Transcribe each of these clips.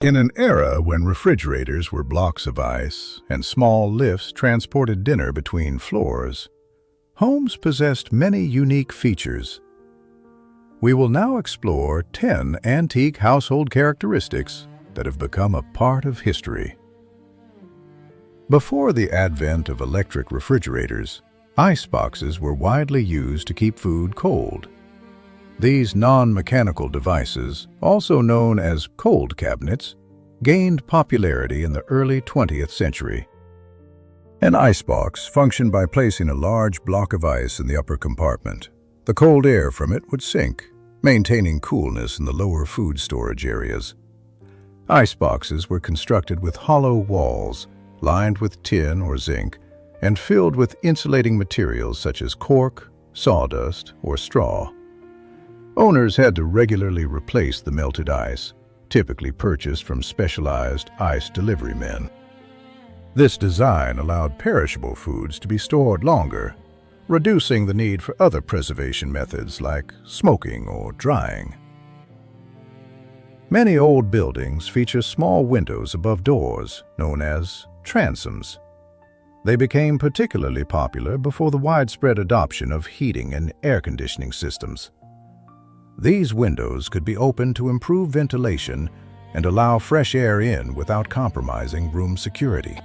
In an era when refrigerators were blocks of ice and small lifts transported dinner between floors, homes possessed many unique features. We will now explore 10 antique household characteristics that have become a part of history. Before the advent of electric refrigerators, iceboxes were widely used to keep food cold. These non-mechanical devices, also known as cold cabinets, gained popularity in the early 20th century. An icebox functioned by placing a large block of ice in the upper compartment. The cold air from it would sink, maintaining coolness in the lower food storage areas. Iceboxes were constructed with hollow walls, lined with tin or zinc, and filled with insulating materials such as cork, sawdust, or straw. Owners had to regularly replace the melted ice, typically purchased from specialized ice delivery men. This design allowed perishable foods to be stored longer, reducing the need for other preservation methods like smoking or drying. Many old buildings feature small windows above doors, known as transoms. They became particularly popular before the widespread adoption of heating and air conditioning systems. These windows could be opened to improve ventilation and allow fresh air in without compromising room security.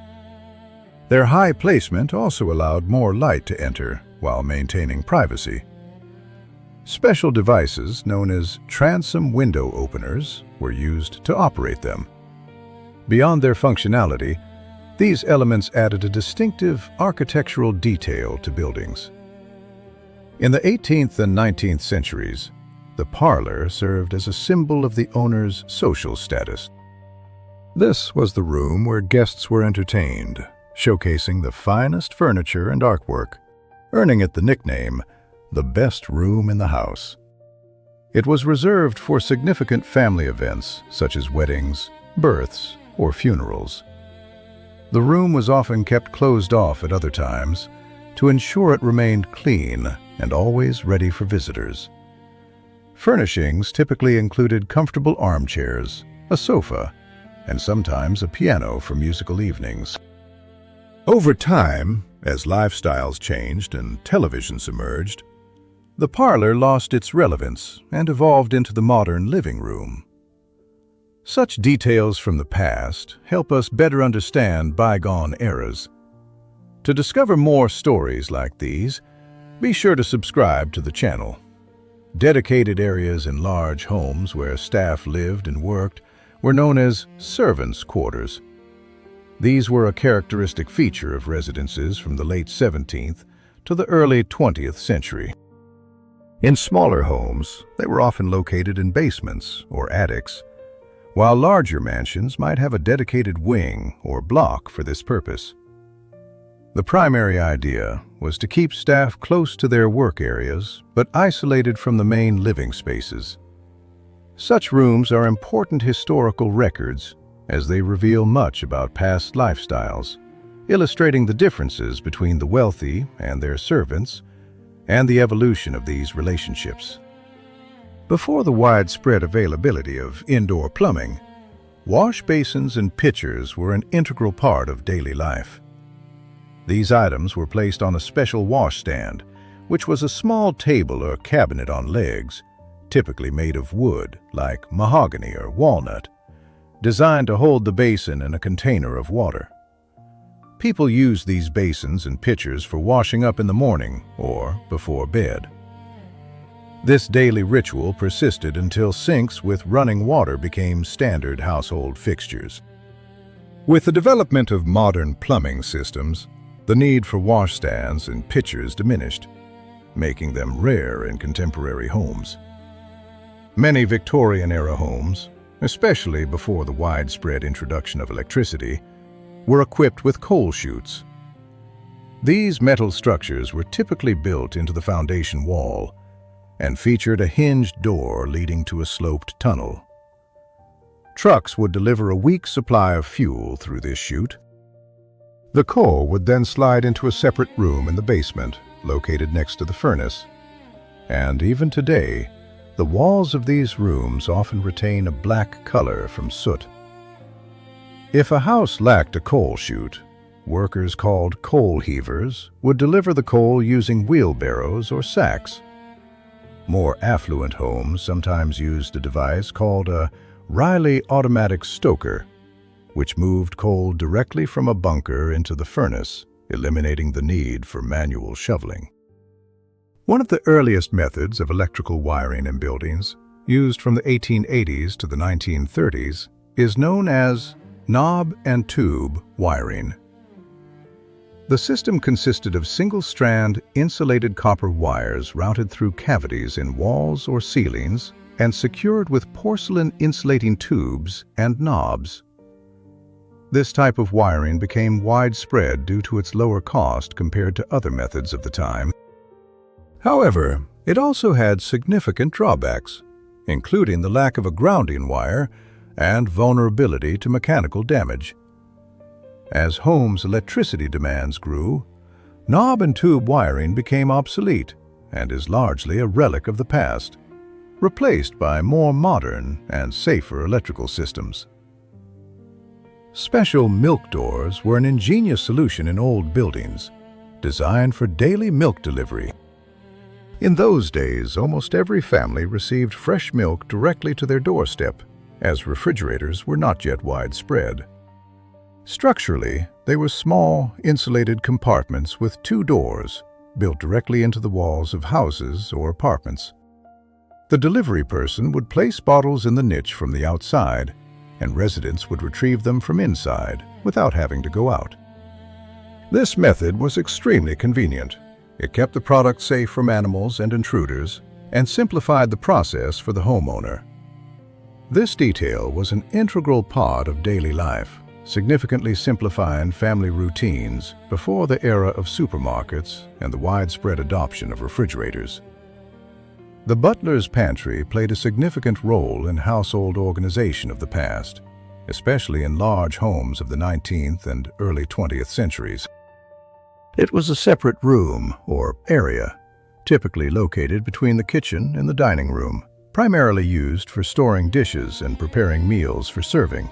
Their high placement also allowed more light to enter while maintaining privacy. Special devices known as transom window openers were used to operate them. Beyond their functionality, these elements added a distinctive architectural detail to buildings. In the 18th and 19th centuries, the parlor served as a symbol of the owner's social status. This was the room where guests were entertained, showcasing the finest furniture and artwork, earning it the nickname, the best room in the house. It was reserved for significant family events such as weddings, births, or funerals. The room was often kept closed off at other times to ensure it remained clean and always ready for visitors. Furnishings typically included comfortable armchairs, a sofa, and sometimes a piano for musical evenings. Over time, as lifestyles changed and televisions emerged, the parlor lost its relevance and evolved into the modern living room. Such details from the past help us better understand bygone eras. To discover more stories like these, be sure to subscribe to the channel. Dedicated areas in large homes where staff lived and worked were known as servants' quarters. These were a characteristic feature of residences from the late 17th to the early 20th century. In smaller homes, they were often located in basements or attics, while larger mansions might have a dedicated wing or block for this purpose. The primary idea was to keep staff close to their work areas, but isolated from the main living spaces. Such rooms are important historical records as they reveal much about past lifestyles, illustrating the differences between the wealthy and their servants and the evolution of these relationships. Before the widespread availability of indoor plumbing, wash basins and pitchers were an integral part of daily life. These items were placed on a special washstand, which was a small table or cabinet on legs, typically made of wood like mahogany or walnut, designed to hold the basin in a container of water. People used these basins and pitchers for washing up in the morning or before bed. This daily ritual persisted until sinks with running water became standard household fixtures. With the development of modern plumbing systems, the need for washstands and pitchers diminished, making them rare in contemporary homes. Many Victorian-era homes, especially before the widespread introduction of electricity, were equipped with coal chutes. These metal structures were typically built into the foundation wall and featured a hinged door leading to a sloped tunnel. Trucks would deliver a week's supply of fuel through this chute. The coal would then slide into a separate room in the basement, located next to the furnace. And even today, the walls of these rooms often retain a black color from soot, If a house lacked a coal chute, workers called coal heavers would deliver the coal using wheelbarrows or sacks. More affluent homes sometimes used a device called a Riley automatic stoker, which moved coal directly from a bunker into the furnace, eliminating the need for manual shoveling. One of the earliest methods of electrical wiring in buildings, used from the 1880s to the 1930s, is known as knob and tube wiring. The system consisted of single-strand, insulated copper wires routed through cavities in walls or ceilings and secured with porcelain insulating tubes and knobs. This type of wiring became widespread due to its lower cost compared to other methods of the time. However, it also had significant drawbacks, including the lack of a grounding wire and vulnerability to mechanical damage. As homes' electricity demands grew, knob and tube wiring became obsolete and is largely a relic of the past, replaced by more modern and safer electrical systems. Special milk doors were an ingenious solution in old buildings, designed for daily milk delivery. In those days, almost every family received fresh milk directly to their doorstep, as refrigerators were not yet widespread. Structurally, they were small, insulated compartments with two doors, built directly into the walls of houses or apartments. The delivery person would place bottles in the niche from the outside, and residents would retrieve them from inside without having to go out. This method was extremely convenient. It kept the product safe from animals and intruders and simplified the process for the homeowner. This detail was an integral part of daily life, significantly simplifying family routines before the era of supermarkets and the widespread adoption of refrigerators. The butler's pantry played a significant role in household organization of the past, especially in large homes of the 19th and early 20th centuries. It was a separate room or area, typically located between the kitchen and the dining room, primarily used for storing dishes and preparing meals for serving.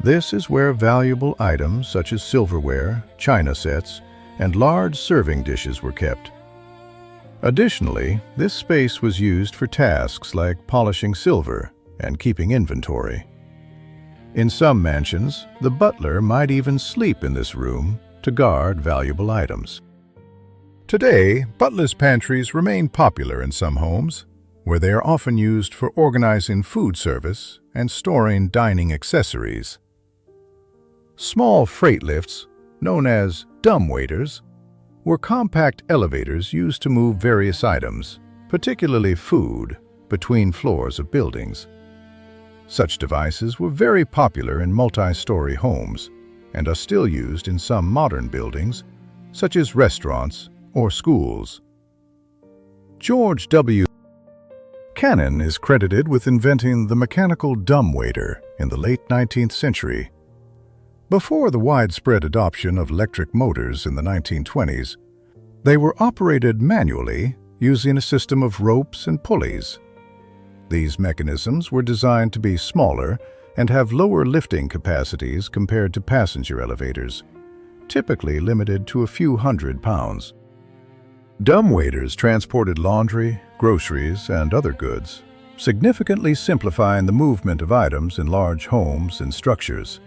This is where valuable items such as silverware, china sets, and large serving dishes were kept. Additionally, this space was used for tasks like polishing silver and keeping inventory. In some mansions, the butler might even sleep in this room to guard valuable items. Today, butler's pantries remain popular in some homes, where they are often used for organizing food service and storing dining accessories. Small freight lifts, known as dumbwaiters, were compact elevators used to move various items, particularly food, between floors of buildings. Such devices were very popular in multi-story homes and are still used in some modern buildings, such as restaurants or schools. George W. Cannon is credited with inventing the mechanical dumbwaiter in the late 19th century. Before the widespread adoption of electric motors in the 1920s, they were operated manually using a system of ropes and pulleys. These mechanisms were designed to be smaller and have lower lifting capacities compared to passenger elevators, typically limited to a few hundred pounds. Dumbwaiters transported laundry, groceries, and other goods, significantly simplifying the movement of items in large homes and structures.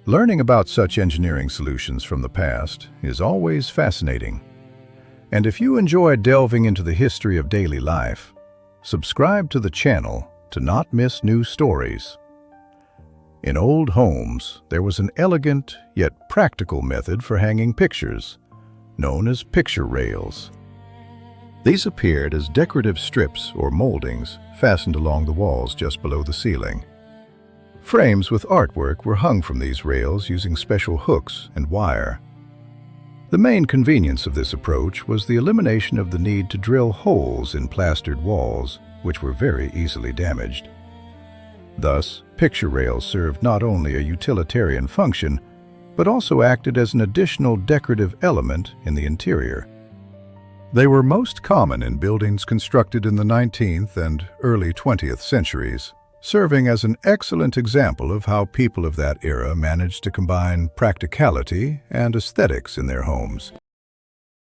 Learning about such engineering solutions from the past is always fascinating. And if you enjoy delving into the history of daily life, subscribe to the channel to not miss new stories. In old homes, there was an elegant yet practical method for hanging pictures, known as picture rails. These appeared as decorative strips or moldings fastened along the walls just below the ceiling. Frames with artwork were hung from these rails using special hooks and wire. The main convenience of this approach was the elimination of the need to drill holes in plastered walls, which were very easily damaged. Thus, picture rails served not only a utilitarian function, but also acted as an additional decorative element in the interior. They were most common in buildings constructed in the 19th and early 20th centuries, serving as an excellent example of how people of that era managed to combine practicality and aesthetics in their homes.